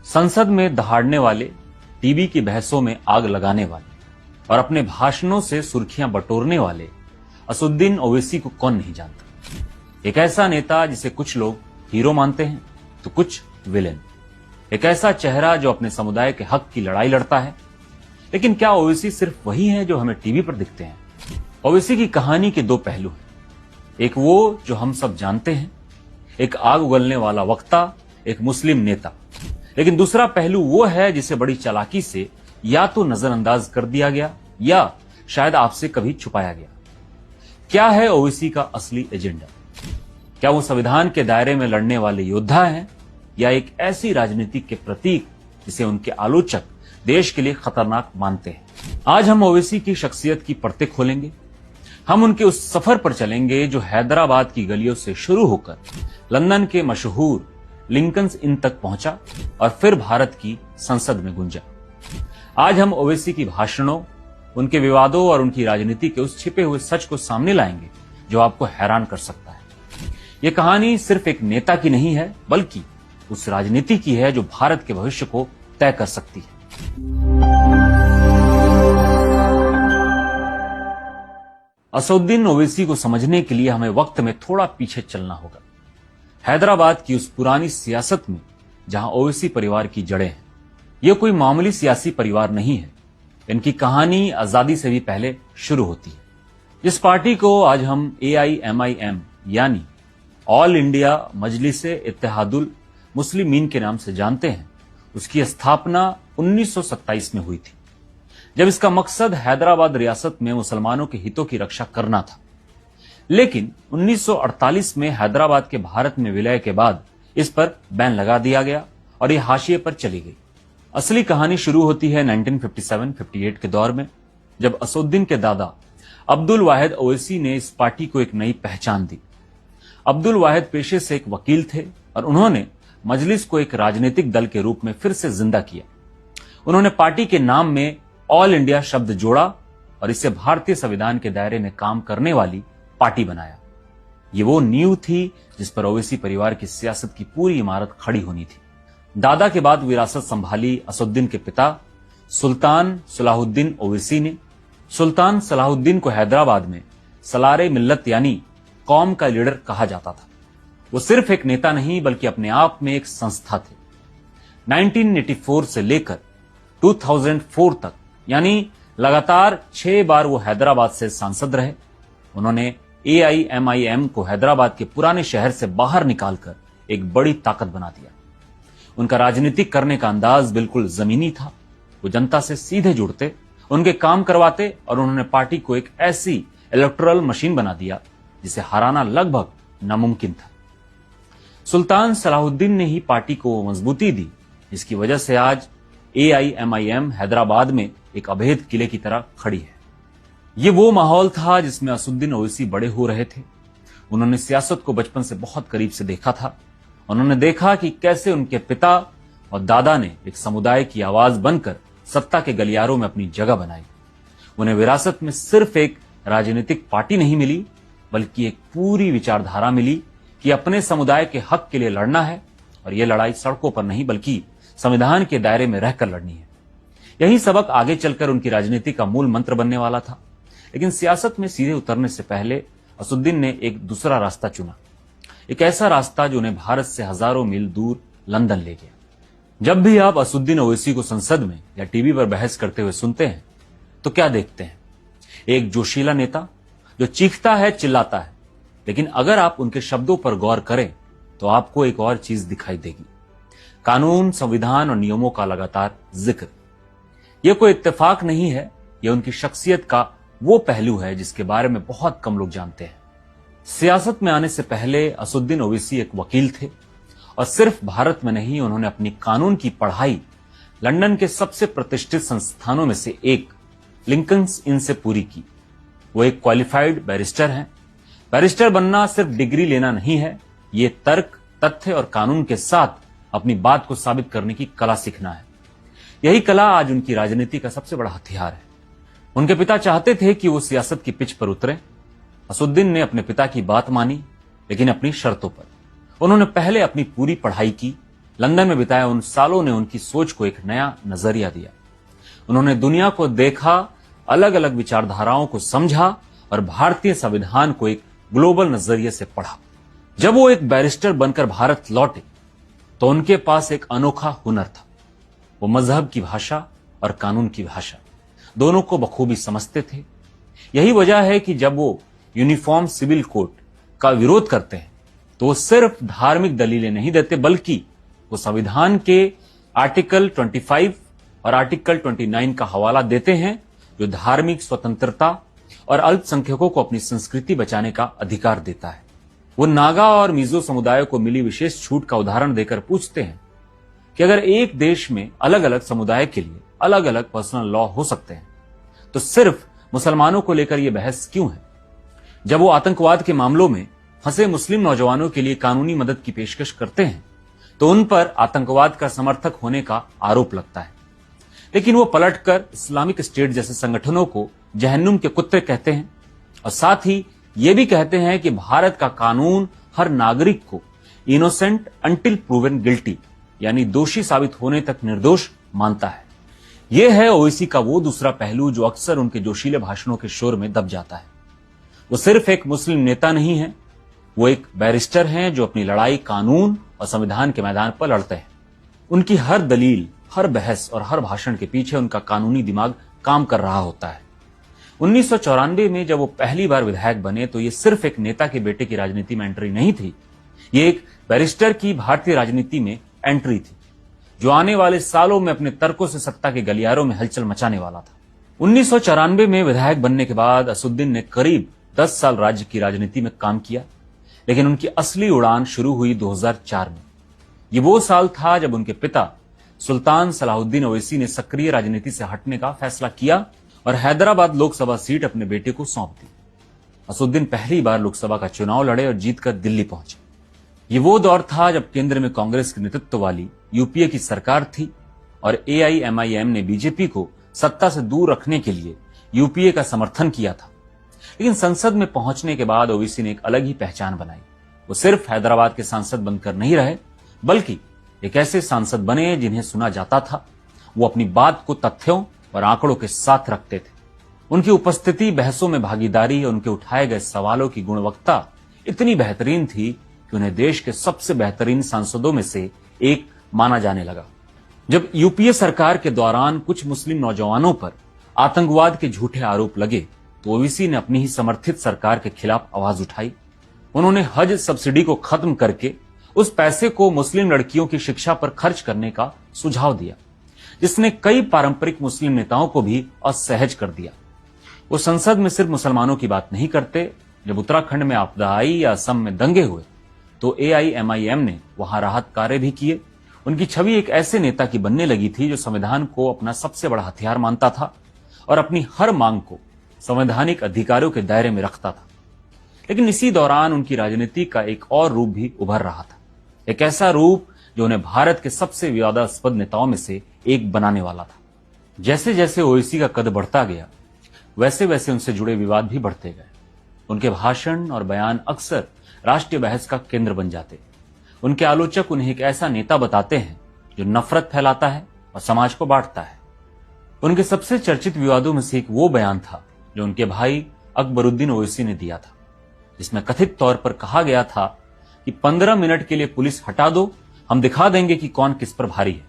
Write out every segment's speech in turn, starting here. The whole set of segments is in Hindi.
संसद में दहाड़ने वाले, टीवी की बहसों में आग लगाने वाले और अपने भाषणों से सुर्खियां बटोरने वाले असदुद्दीन ओवैसी को कौन नहीं जानता। एक ऐसा नेता जिसे कुछ लोग हीरो मानते हैं तो कुछ विलेन। एक ऐसा चेहरा जो अपने समुदाय के हक की लड़ाई लड़ता है। लेकिन क्या ओवैसी सिर्फ वही है जो हमें टीवी पर दिखते हैं? ओवैसी की कहानी के दो पहलू हैं। एक वो जो हम सब जानते हैं, एक आग उगलने वाला वक्ता, एक मुस्लिम नेता। लेकिन दूसरा पहलू वो है जिसे बड़ी चालाकी से या तो नजरअंदाज कर दिया गया या शायद आपसे कभी छुपाया गया। क्या है ओवैसी का असली एजेंडा? क्या वो संविधान के दायरे में लड़ने वाले योद्धा हैं या एक ऐसी राजनीति के प्रतीक जिसे उनके आलोचक देश के लिए खतरनाक मानते हैं? आज हम ओवैसी की शख्सियत की परतें खोलेंगे। हम उनके उस सफर पर चलेंगे जो हैदराबाद की गलियों से शुरू होकर लंदन के मशहूर लिंकन्स इन तक पहुंचा और फिर भारत की संसद में गूंजा। आज हम ओवैसी की भाषणों, उनके विवादों और उनकी राजनीति के उस छिपे हुए सच को सामने लाएंगे जो आपको हैरान कर सकता है। यह कहानी सिर्फ एक नेता की नहीं है, बल्कि उस राजनीति की है जो भारत के भविष्य को तय कर सकती है। असदुद्दीन ओवैसी को समझने के लिए हमें वक्त में थोड़ा पीछे चलना होगा। हैदराबाद की उस पुरानी सियासत में जहां ओवैसी परिवार की जड़ें हैं। यह कोई मामूली सियासी परिवार नहीं है। इनकी कहानी आजादी से भी पहले शुरू होती है। जिस पार्टी को आज हम AIMIM यानी ऑल इंडिया मजलिसे इत्तेहादुल मुस्लिमीन के नाम से जानते हैं, उसकी स्थापना 1927 में हुई थी, जब इसका मकसद हैदराबाद रियासत में मुसलमानों के हितों की रक्षा करना था। लेकिन 1948 में हैदराबाद के भारत में विलय के बाद इस पर बैन लगा दिया गया और यह हाशिए पर चली गई। असली कहानी शुरू होती है 1957-58 के दौर में, जब असदुद्दीन के दादा अब्दुल वाहिद ओवैसी ने इस पार्टी को एक नई पहचान दी। अब्दुल वाहिद पेशे से एक वकील थे और उन्होंने मजलिस को एक राजनीतिक दल के रूप में फिर से जिंदा किया। उन्होंने पार्टी के नाम में ऑल इंडिया शब्द जोड़ा और इसे भारतीय संविधान के दायरे में काम करने वाली पार्टी बनाया। ये वो नींव थी जिस पर ओवैसी परिवार की सियासत की पूरी इमारत खड़ी होनी थी। दादा के बाद विरासत संभाली असदुद्दीन के पिता सुल्तान सलाहुद्दीन ओवैसी ने। सुल्तान सलाहुद्दीन को हैदराबाद में सलारे मिल्लत यानी कौम का लीडर कहा जाता था। वो सिर्फ एक नेता नहीं बल्कि अपने आप में एक संस्था थे। 1984 से लेकर 2004 तक यानी लगातार 6 बार वो हैदराबाद से सांसद रहे। उन्होंने AIMIM को हैदराबाद के पुराने शहर से बाहर निकालकर एक बड़ी ताकत बना दिया। उनका राजनीतिक करने का अंदाज बिल्कुल जमीनी था। वो जनता से सीधे जुड़ते, उनके काम करवाते और उन्होंने पार्टी को एक ऐसी इलेक्टोरल मशीन बना दिया जिसे हराना लगभग नामुमकिन था। सुल्तान सलाहुद्दीन ने ही पार्टी को मजबूती दी, जिसकी वजह से आज AIMIM हैदराबाद में एक अभेद किले की तरह खड़ी है। ये वो माहौल था जिसमें असदुद्दीन ओवैसी बड़े हो रहे थे। उन्होंने सियासत को बचपन से बहुत करीब से देखा था। उन्होंने देखा कि कैसे उनके पिता और दादा ने एक समुदाय की आवाज बनकर सत्ता के गलियारों में अपनी जगह बनाई। उन्हें विरासत में सिर्फ एक राजनीतिक पार्टी नहीं मिली, बल्कि एक पूरी विचारधारा मिली कि अपने समुदाय के हक के लिए लड़ना है और यह लड़ाई सड़कों पर नहीं बल्कि संविधान के दायरे में रहकर लड़नी है। यही सबक आगे चलकर उनकी राजनीति का मूल मंत्र बनने वाला था। लेकिन सियासत में सीधे उतरने से पहले असदुद्दीन ने एक दूसरा रास्ता चुना, एक ऐसा रास्ता जो उन्हें भारत से हजारों मील दूर लंदन ले गया। जब भी आप असदुद्दीन ओवैसी को संसद में या टीवी पर बहस करते हुए सुनते हैं तो क्या देखते हैं? एक जोशीला नेता जो चीखता है, चिल्लाता है। लेकिन अगर आप उनके शब्दों पर गौर करें तो आपको एक और चीज दिखाई देगी, कानून, संविधान और नियमों का लगातार जिक्र। यह कोई इत्तेफाक नहीं है, यह उनकी शख्सियत का वो पहलू है जिसके बारे में बहुत कम लोग जानते हैं। सियासत में आने से पहले असदुद्दीन ओवैसी एक वकील थे और सिर्फ भारत में नहीं, उन्होंने अपनी कानून की पढ़ाई लंदन के सबसे प्रतिष्ठित संस्थानों में से एक लिंकन्स इन से पूरी की। वो एक क्वालिफाइड बैरिस्टर हैं। बैरिस्टर बनना सिर्फ डिग्री लेना नहीं है, ये तर्क, तथ्य और कानून के साथ अपनी बात को साबित करने की कला सीखना है। यही कला आज उनकी राजनीति का सबसे बड़ा हथियार है। उनके पिता चाहते थे कि वो सियासत की पिच पर उतरे। असदुद्दीन ने अपने पिता की बात मानी, लेकिन अपनी शर्तों पर। उन्होंने पहले अपनी पूरी पढ़ाई की, लंदन में बिताए उन सालों ने उनकी सोच को एक नया नजरिया दिया। उन्होंने दुनिया को देखा, अलग अलग विचारधाराओं को समझा और भारतीय संविधान को एक ग्लोबल नजरिए से पढ़ा। जब वो एक बैरिस्टर बनकर भारत लौटे तो उनके पास एक अनोखा हुनर था। वो मजहब की भाषा और कानून की भाषा दोनों को बखूबी समझते थे। यही वजह है कि जब वो यूनिफॉर्म सिविल कोड का विरोध करते हैं तो वो सिर्फ धार्मिक दलीलें नहीं देते, बल्कि वो संविधान के आर्टिकल 25 और आर्टिकल 29 का हवाला देते हैं, जो धार्मिक स्वतंत्रता और अल्पसंख्यकों को अपनी संस्कृति बचाने का अधिकार देता है। वो नागा और मिजो समुदायों को मिली विशेष छूट का उदाहरण देकर पूछते हैं कि अगर एक देश में अलग अलग समुदाय के लिए अलग अलग पर्सनल लॉ हो सकते हैं तो सिर्फ मुसलमानों को लेकर यह बहस क्यों है। जब वो आतंकवाद के मामलों में फंसे मुस्लिम नौजवानों के लिए कानूनी मदद की पेशकश करते हैं तो उन पर आतंकवाद का समर्थक होने का आरोप लगता है। लेकिन वो पलटकर इस्लामिक स्टेट जैसे संगठनों को जहन्नुम के कुत्ते कहते हैं और साथ ही ये भी कहते हैं कि भारत का कानून हर नागरिक को इनोसेंट अंटिल प्रूवन गिल्टी, यानी दोषी साबित होने तक निर्दोष मानता है। यह है ओवैसी का वो दूसरा पहलू जो अक्सर उनके जोशीले भाषणों के शोर में दब जाता है। वो सिर्फ एक मुस्लिम नेता नहीं है, वो एक बैरिस्टर हैं जो अपनी लड़ाई कानून और संविधान के मैदान पर लड़ते हैं। उनकी हर दलील, हर बहस और हर भाषण के पीछे उनका कानूनी दिमाग काम कर रहा होता है। 1994 में जब वो पहली बार विधायक बने तो ये सिर्फ एक नेता के बेटे की राजनीति में एंट्री नहीं थी, ये एक बैरिस्टर की भारतीय राजनीति में एंट्री थी जो आने वाले सालों में अपने तर्कों से सत्ता के गलियारों में हलचल मचाने वाला था। 1994 में विधायक बनने के बाद असुद्दीन ने करीब 10 साल राज्य की राजनीति में काम किया, लेकिन उनकी असली उड़ान शुरू हुई 2004 में। ये वो साल था जब उनके पिता सुल्तान सलाहुद्दीन ओवैसी ने सक्रिय राजनीति से हटने का फैसला किया और हैदराबाद लोकसभा सीट अपने बेटे को सौंप दी। असुद्दीन पहली बार लोकसभा का चुनाव लड़े और जीतकर दिल्ली पहुंचे। ये वो दौर था जब केंद्र में कांग्रेस के नेतृत्व वाली यूपीए की सरकार थी और एआईएमआईएम ने बीजेपी को सत्ता से दूर रखने के लिए यूपीए का समर्थन किया था। लेकिन संसद में पहुंचने के बाद ओवैसी ने एक अलग ही पहचान बनाई। वो सिर्फ हैदराबाद के सांसद बनकर नहीं रहे, बल्कि एक ऐसे सांसद बने जिन्हें सुना जाता था। वो अपनी बात को तथ्यों और आंकड़ों के साथ रखते थे। उनकी उपस्थिति, बहसों में भागीदारी और उनके उठाए गए सवालों की गुणवत्ता इतनी बेहतरीन थी कि उन्हें देश के सबसे बेहतरीन सांसदों में से एक माना जाने लगा। जब यूपीए सरकार के दौरान कुछ मुस्लिम नौजवानों पर आतंकवाद के झूठे आरोप लगे तो ओवैसी ने अपनी ही समर्थित सरकार के खिलाफ आवाज उठाई। उन्होंने हज सब्सिडी को खत्म करके उस पैसे को मुस्लिम लड़कियों की शिक्षा पर खर्च करने का सुझाव दिया, जिसने कई पारंपरिक मुस्लिम नेताओं को भी असहज कर दिया। वो संसद में सिर्फ मुसलमानों की बात नहीं करते। जब उत्तराखंड में आपदा आई या असम में दंगे हुए तो एआईएमआईएम ने वहां राहत कार्य भी किए। उनकी छवि एक ऐसे नेता की बनने लगी थी जो संविधान को अपना सबसे बड़ा हथियार मानता था और अपनी हर मांग को संवैधानिक अधिकारों के दायरे में रखता था। लेकिन इसी दौरान उनकी राजनीति का एक और रूप भी उभर रहा था, एक ऐसा रूप जो उन्हें भारत के सबसे विवादास्पद नेताओं में से एक बनाने वाला था। जैसे जैसे ओवैसी का कद बढ़ता गया, वैसे वैसे उनसे जुड़े विवाद भी बढ़ते गए। उनके भाषण और बयान अक्सर राष्ट्रीय बहस का केंद्र बन जाते। उनके आलोचक उन्हें एक ऐसा नेता बताते हैं जो नफरत फैलाता है और समाज को बांटता है। उनके सबसे चर्चित विवादों में से एक वो बयान था जो उनके भाई अकबरुद्दीन ओवैसी ने दिया था, जिसमें कथित तौर पर कहा गया था कि 15 मिनट के लिए पुलिस हटा दो, हम दिखा देंगे कि कौन किस पर भारी है।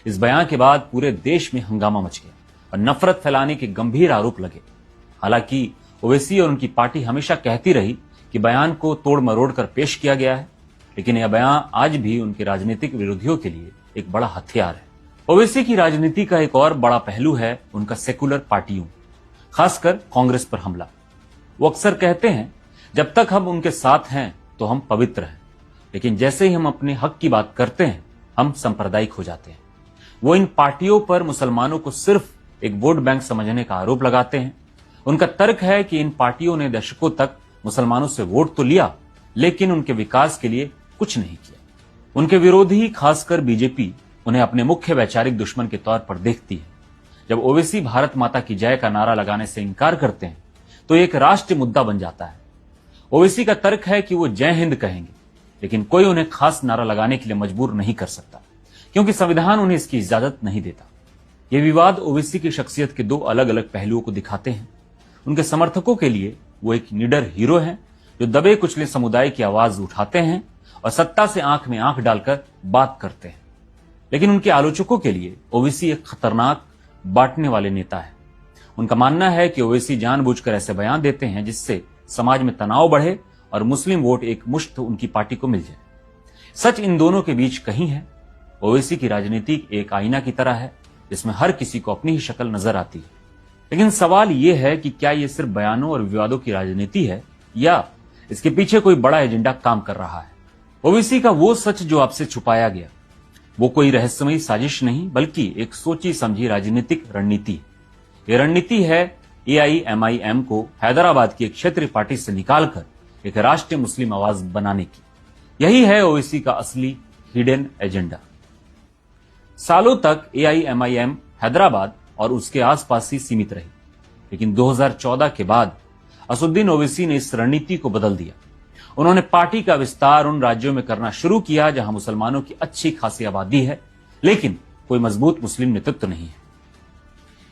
इस बयान के बाद पूरे देश में हंगामा मच गया और नफरत फैलाने के गंभीर आरोप लगे। हालांकि ओवैसी और उनकी पार्टी हमेशा कहती रही कि बयान को तोड़ मरोड़ कर पेश किया गया है, लेकिन यह बयान आज भी उनके राजनीतिक विरोधियों के लिए एक बड़ा हथियार है। ओवैसी की राजनीति का एक और बड़ा पहलू है उनका सेकुलर पार्टियों, खासकर कांग्रेस पर हमला। वो अक्सर कहते हैं जब तक हम उनके साथ हैं तो हम पवित्र हैं, लेकिन जैसे ही हम अपने हक की बात करते हैं हम सांप्रदायिक हो जाते हैं। वो इन पार्टियों पर मुसलमानों को सिर्फ एक वोट बैंक समझने का आरोप लगाते हैं। उनका तर्क है कि इन पार्टियों ने दशकों तक मुसलमानों से वोट तो लिया, लेकिन उनके विकास के लिए कुछ नहीं किया। उनके विरोधी, खासकर बीजेपी, उन्हें अपने मुख्य वैचारिक दुश्मन के तौर पर देखती है। जब ओवैसी भारत माता की जय का नारा लगाने से इनकार करते हैं तो एक राष्ट्रीय मुद्दा बन जाता है। ओवैसी का तर्क है कि वो जय हिंद कहेंगे, लेकिन कोई उन्हें खास नारा लगाने के लिए मजबूर नहीं कर सकता, क्योंकि संविधान उन्हें इसकी इजाजत नहीं देता। ये विवाद ओवैसी की शख्सियत के दो अलग अलग पहलुओं को दिखाते हैं। उनके समर्थकों के लिए वो एक निडर हीरो हैं जो दबे कुचले समुदाय की आवाज उठाते हैं और सत्ता से आंख में आंख डालकर बात करते हैं। लेकिन उनके आलोचकों के लिए ओवैसी एक खतरनाक बांटने वाले नेता है। उनका मानना है कि ओवैसी जानबूझकर ऐसे बयान देते हैं जिससे समाज में तनाव बढ़े और मुस्लिम वोट एक मुश्त उनकी पार्टी को मिल जाए। सच इन दोनों के बीच कहीं है। ओवैसी की राजनीति एक आईना की तरह है जिसमें हर किसी को अपनी ही शक्ल नजर आती है। लेकिन सवाल यह है कि क्या यह सिर्फ बयानों और विवादों की राजनीति है या इसके पीछे कोई बड़ा एजेंडा काम कर रहा है। ओवैसी का वो सच जो आपसे छुपाया गया, वो कोई रहस्यमयी साजिश नहीं बल्कि एक सोची समझी राजनीतिक रणनीति है। यह रणनीति है AIMIM को हैदराबाद की एक क्षेत्रीय पार्टी से निकालकर एक राष्ट्रीय मुस्लिम आवाज बनाने की। यही है ओवैसी का असली हिडन एजेंडा। सालों तक AIMIM हैदराबाद और उसके आसपास ही सीमित रही, लेकिन 2014 के बाद असदुद्दीन ओवैसी ने इस रणनीति को बदल दिया। उन्होंने पार्टी का विस्तार उन राज्यों में करना शुरू किया जहां मुसलमानों की अच्छी खासी आबादी है, लेकिन कोई मजबूत मुस्लिम नेतृत्व नहीं है।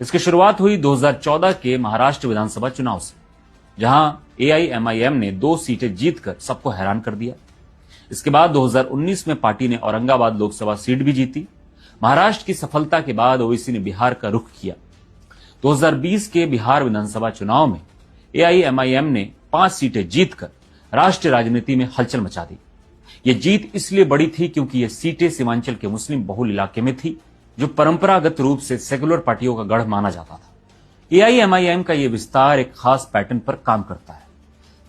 इसकी शुरुआत हुई 2014 के महाराष्ट्र विधानसभा चुनाव से, जहां AIMIM ने 2 सीटें जीतकर सबको हैरान कर दिया। इसके बाद 2019 में पार्टी ने औरंगाबाद लोकसभा सीट भी जीती। महाराष्ट्र की सफलता के बाद ओवैसी ने बिहार का रुख किया। 2020 के बिहार विधानसभा चुनाव में AIMIM ने 5 सीटें जीतकर राष्ट्रीय राजनीति में हलचल मचा दी। यह जीत इसलिए बड़ी थी क्योंकि ये सीटें सीमांचल के मुस्लिम बहुल इलाके में थी, जो परंपरागत रूप से सेकुलर पार्टियों का गढ़ माना जाता था। AIMIM का यह विस्तार एक खास पैटर्न पर काम करता है।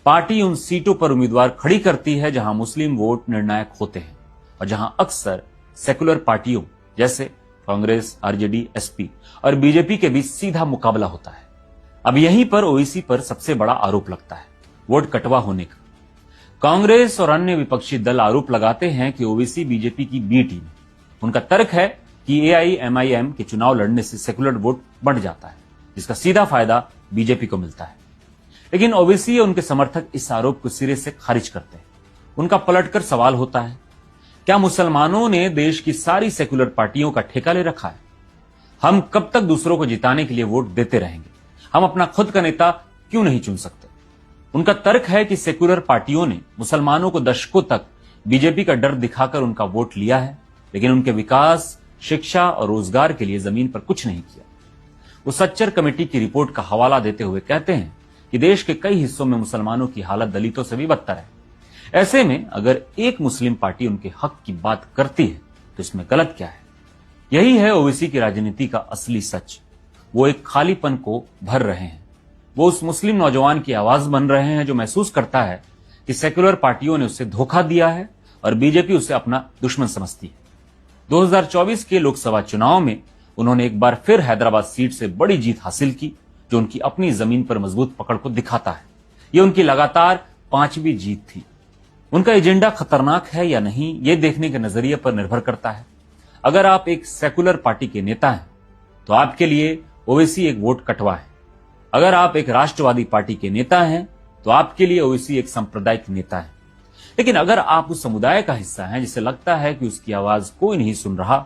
पार्टी उन सीटों पर उम्मीदवार खड़ी करती है जहां मुस्लिम वोट निर्णायक होते हैं और जहां अक्सर सेकुलर पार्टियों जैसे कांग्रेस, RJD, SP और BJP के बीच सीधा मुकाबला होता है। अब यहीं पर ओवैसी पर सबसे बड़ा आरोप लगता है, वोट कटवा होने का। कांग्रेस और अन्य विपक्षी दल आरोप लगाते हैं कि ओवैसी BJP की बी टीम है। उनका तर्क है कि AIMIM के चुनाव लड़ने से सेकुलर वोट बढ़ जाता है, जिसका सीधा फायदा BJP को मिलता है। लेकिन ओवैसी और उनके समर्थक इस आरोप को सिरे से खारिज करते हैं। उनका पलटकर सवाल होता है, क्या मुसलमानों ने देश की सारी सेकुलर पार्टियों का ठेका ले रखा है? हम कब तक दूसरों को जिताने के लिए वोट देते रहेंगे? हम अपना खुद का नेता क्यों नहीं चुन सकते? उनका तर्क है कि सेकुलर पार्टियों ने मुसलमानों को दशकों तक BJP का डर दिखाकर उनका वोट लिया है, लेकिन उनके विकास, शिक्षा और रोजगार के लिए जमीन पर कुछ नहीं किया। वो सच्चर कमेटी की रिपोर्ट का हवाला देते हुए कहते हैं कि देश के कई हिस्सों में मुसलमानों की हालत दलितों से भी बदतर है। ऐसे में अगर एक मुस्लिम पार्टी उनके हक की बात करती है तो इसमें गलत क्या है? यही है ओवैसी की राजनीति का असली सच। वो एक खालीपन को भर रहे हैं। वो उस मुस्लिम नौजवान की आवाज बन रहे हैं जो महसूस करता है कि सेकुलर पार्टियों ने उसे धोखा दिया है और BJP उसे अपना दुश्मन समझती है। 2024 के लोकसभा चुनाव में उन्होंने एक बार फिर हैदराबाद सीट से बड़ी जीत हासिल की, जो उनकी अपनी जमीन पर मजबूत पकड़ को दिखाता है। यह उनकी लगातार 5वीं जीत थी। उनका एजेंडा खतरनाक है या नहीं, यह देखने के नजरिए पर निर्भर करता है। अगर आप एक सेकुलर पार्टी के नेता हैं तो आपके लिए ओवैसी एक वोट कटवा है। अगर आप एक राष्ट्रवादी पार्टी के नेता हैं तो आपके लिए ओवैसी एक सांप्रदायिक नेता है। लेकिन अगर आप उस समुदाय का हिस्सा हैं जिसे लगता है कि उसकी आवाज कोई नहीं सुन रहा,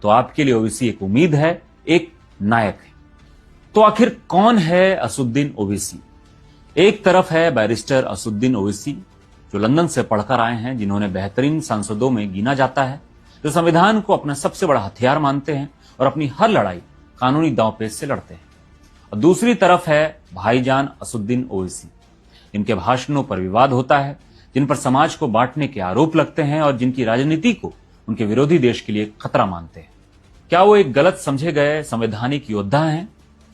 तो आपके लिए ओवैसी एक उम्मीद है, एक नायक है। तो आखिर कौन है असदुद्दीन ओवैसी? एक तरफ है बैरिस्टर असदुद्दीन ओवैसी, जो लंदन से पढ़कर आए हैं, जिन्होंने बेहतरीन सांसदों में गिना जाता है, जो संविधान को अपना सबसे बड़ा हथियार मानते हैं और अपनी हर लड़ाई कानूनी दांवपेच से लड़ते हैं। और दूसरी तरफ है भाईजान असदुद्दीन ओवैसी, जिनके भाषणों पर विवाद होता है, जिन पर समाज को बांटने के आरोप लगते हैं और जिनकी राजनीति को उनके विरोधी देश के लिए खतरा मानते हैं। क्या वो एक गलत समझे गए संवैधानिक योद्धा हैं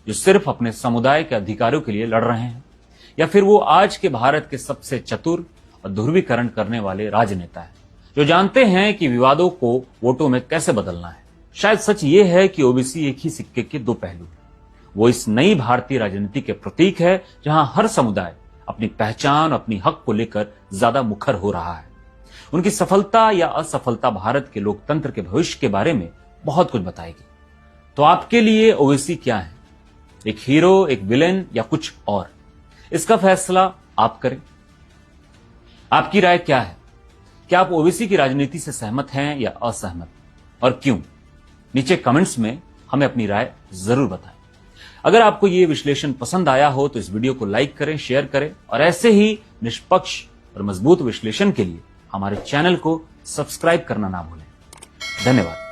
जो सिर्फ अपने समुदाय के अधिकारों के लिए लड़ रहे हैं, या फिर वो आज के भारत के सबसे चतुर और ध्रुवीकरण करने वाले राजनेता हैं, जो जानते हैं कि विवादों को वोटों में कैसे बदलना है? शायद सच ये है कि ओवैसी एक ही सिक्के के दो पहलू हैं। वो इस नई भारतीय राजनीति के प्रतीक है, जहां हर समुदाय अपनी पहचान, अपनी हक को लेकर ज्यादा मुखर हो रहा है। उनकी सफलता या असफलता भारत के लोकतंत्र के भविष्य के बारे में बहुत कुछ बताएगी। तो आपके लिए ओवैसी क्या है? एक हीरो, एक विलेन या कुछ और? इसका फैसला आप करें। आपकी राय क्या है? क्या आप ओवैसी की राजनीति से सहमत हैं या असहमत, और क्यों? नीचे कमेंट्स में हमें अपनी राय जरूर बताएं। अगर आपको ये विश्लेषण पसंद आया हो तो इस वीडियो को लाइक करें, शेयर करें, और ऐसे ही निष्पक्ष और मजबूत विश्लेषण के लिए हमारे चैनल को सब्सक्राइब करना ना भूलें। धन्यवाद।